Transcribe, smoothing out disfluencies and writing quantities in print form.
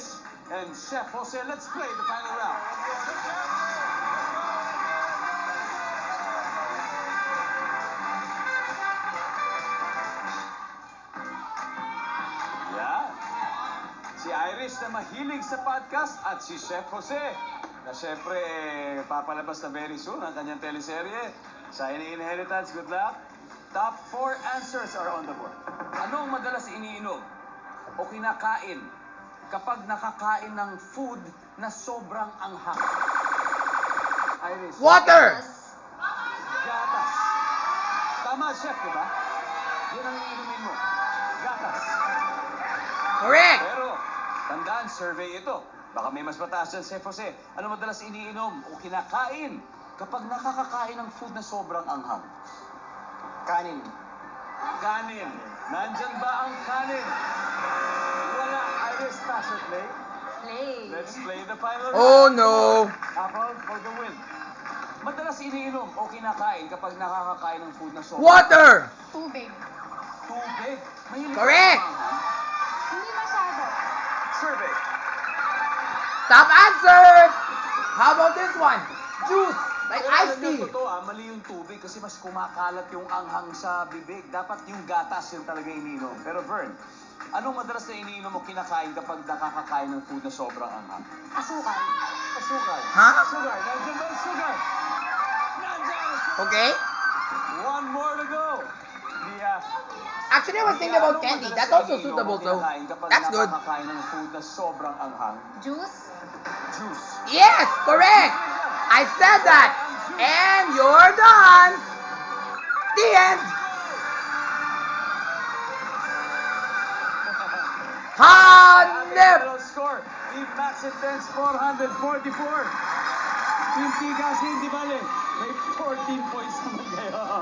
Iris and Chef Jose. Let's play the final round. Yan. Si Iris na mahilig sa podcast at si Chef Jose na syempre papalabas na very soon ang kanyang teleserye sa Inheritance. Good luck. Top 4 answers are on the board. Anong madalas iniinom o kinakain kapag nakakain ng food na sobrang anghang? Iris. Water! Gatas. Tama, Chef, di ba? Yun ang iinumin mo. Gatas. Correct! Pero, tandaan, survey ito. Baka may mas mataas dyan, Chef Jose. Ano madalas iniinom o kinakain kapag nakakakain ng food na sobrang anghang? Kanin. Kanin. Nandyan ba ang kanin? Wala. Iris, pass or play? Play. Let's play the final round. Oh no! Apple for the win. Madalas iniinom o kinakain kapag nakakakain ng food na sobrang Water! Tubig. Tubig. Mahilig Correct. ka ba? Hindi masyado. Survey. Top answer! How about this one? Juice! Like Pero iced alam niyo, tea! totoo, mali yung tubig kasi mas kumakalat yung anghang sa bibig. Dapat yung gatas yung talaga iniinom. Pero Vern, anong madalas na iniinom o kinakain kapag nakakakain ng food na sobrang anghang? Asukal. Sugar. Ha? Sugar. Nandiyan ba yung sugar? Nandiyan ang sugar. Okay? One more to go. Lia. Actually, I was thinking about candy. That's also suitable, so that's good. Nakakakain ng food na sobrang anghang. Juice. Juice. Yes! Correct! I said that! And you're done! The end! Hanep! Final score. Team Max Intense 444. Team Tigas hindi bale. May 14 points naman kayo.